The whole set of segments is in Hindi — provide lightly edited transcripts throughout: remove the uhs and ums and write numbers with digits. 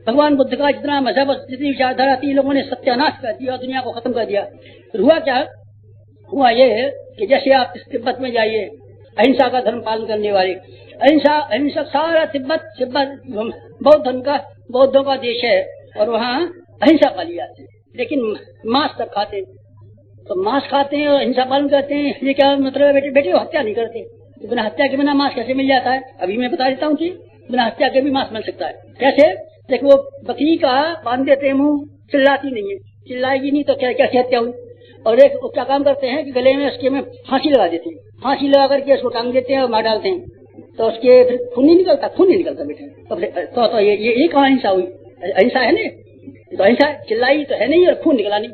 भगवान बुद्ध का जितना मजहब, जितनी विचारधारा थी, लोगों ने सत्यानाश कर दिया, दुनिया को खत्म कर दिया। तो हुआ क्या? हुआ ये कि जैसे आप तिब्बत में जाइए, अहिंसा का धर्म पालन करने वाले, अहिंसा सारा तिब्बत बौद्ध धर्म का, बौद्धों का देश है, और वहाँ अहिंसा पाली जाती है। लेकिन मांस तक खाते, तो मांस खाते हैं और अहिंसा पालन करते हैं। ये क्या मतलब? बेटे बेटे हत्या नहीं करते। तो बिना हत्या के बिना मांस कैसे मिल जाता है? अभी मैं बता देता हूँ कि बिना हत्या के भी मांस मिल सकता है। कैसे? देखो, वो बकरी का बांध देते हैं मुंह, चिल्लाती नहीं है, चिल्लाएगी नहीं तो कैसे हत्या हुई? और एक क्या काम करते हैं कि गले में उसके में फांसी लगा देते हैं, फांसी लगा करके उसको टांग देते हैं और मार डालते हैं, तो उसके फिर खून नहीं निकलता बेटे। तो ये कहाँ अहिंसा हुई? अहिंसा है नहीं तो, अहिंसा चिल्लाई तो है नहीं और खून निकला नहीं,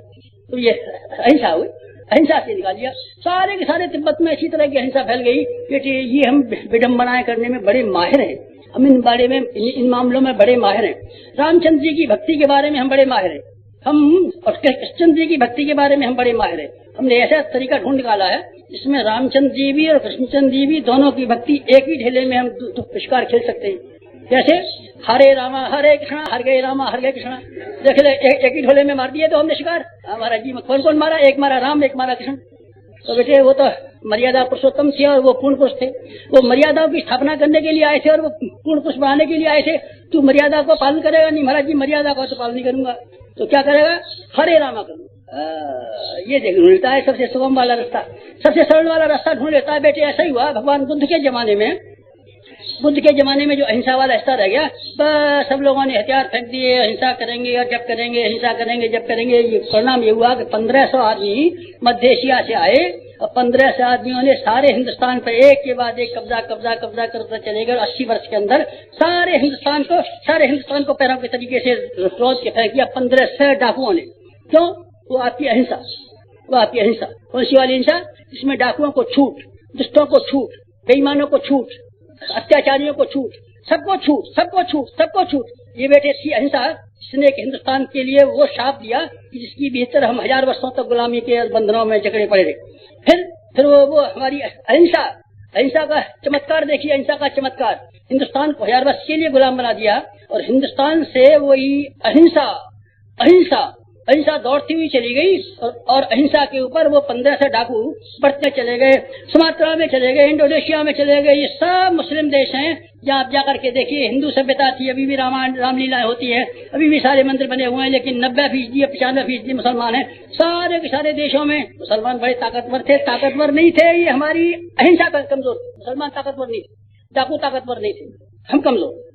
तो ये अहिंसा हुई। अहिंसा से निकाल दिया। सारे के सारे तिब्बत में इसी तरह की अहिंसा फैल गई। बेटे ये हम विडम्बनाएं करने में बड़े माहिर हैं, हम इन बारे में, इन मामलों में बड़े माहिर हैं। रामचंद्र जी की भक्ति के बारे में हम बड़े माहिर हैं, और कृष्णचंद्र जी की भक्ति के बारे में हम बड़े माहिर हैं। हमने ऐसा तरीका ढूंढ निकाला है जिसमें रामचंद्र जी भी और कृष्णचंद्र जी भी, दोनों की भक्ति एक ही ढेले में हम पुरस्कार खेल सकते हैं। जैसे हरे रामा हरे कृष्णा, हरे रामा हरे कृष्णा, देख ले एक ही ढोले में मार दिए तो हमने शिकार। हमारा जी कौन कौन मारा? एक मारा राम, एक मारा कृष्ण। तो बेटे वो तो मर्यादा पुरुषोत्तम थे और वो पूर्ण पुरुष थे। वो मर्यादाओं की स्थापना करने के लिए आए थे और वो पूर्ण पुरुष बनाने के लिए आए थे। तू मर्यादा को पालन करेगा? नहीं महाराज जी, मर्यादा को तो पालन नहीं करूंगा। तो क्या करेगा? हरे रामा करूंगा। ये देख मिलता है सबसे सुगम वाला रास्ता, सबसे सरल वाला रास्ता ढूंढ लेता है। बेटे ऐसा ही हुआ भगवान बुद्ध के जमाने में। बुद्ध के जमाने में जो अहिंसा वाला रास्ता रह गया, बस सब लोगों ने हथियार फेंक दिए, अहिंसा करेंगे और जब करेंगे, अहिंसा करेंगे जब करेंगे। ये परिणाम ये हुआ कि 1500 आदमी मध्य एशिया से आए और 1500 आदमियों ने सारे हिंदुस्तान पर एक के बाद एक कब्जा करते चले गए। 80 वर्ष के अंदर सारे हिंदुस्तान को पैरों के तरीके से रोज के फेंक दिया 1500 डाकुओं ने। क्यों? वो आपकी अहिंसा, कौन सी वाली अहिंसा? जिसमें डाकुओं को छूट, दुष्टों को छूट, बेईमानों को छूट, अत्याचारियों को छूट, सबको छूट। ये बेटे थी अहिंसा, जिसने हिंदुस्तान के लिए वो शाप दिया कि जिसकी भीतर हम 1000 वर्षों तक गुलामी के बंधनों में जकड़े पड़े रहे। फिर वो हमारी अहिंसा का चमत्कार देखिए। अहिंसा का चमत्कार, हिंदुस्तान को 1000 वर्ष के लिए गुलाम बना दिया और हिंदुस्तान से वही अहिंसा दौड़ती हुई चली गई और अहिंसा के ऊपर वो 1500 डाकू बढ़ते चले गए। सुमात्रा में चले गए, इंडोनेशिया में चले गए। ये सब मुस्लिम देश हैं जहाँ आप जाकर के देखिए हिंदू सभ्यता थी, अभी भी रामलीलाएं होती है, अभी भी सारे मंदिर बने हुए हैं, लेकिन 90% या 95% मुसलमान हैं। सारे के सारे देशों में मुसलमान बड़े ताकतवर नहीं थे। ये हमारी अहिंसा कमजोर, मुसलमान ताकतवर नहीं थे, डाकू ताकतवर नहीं थे, हम कमजोर।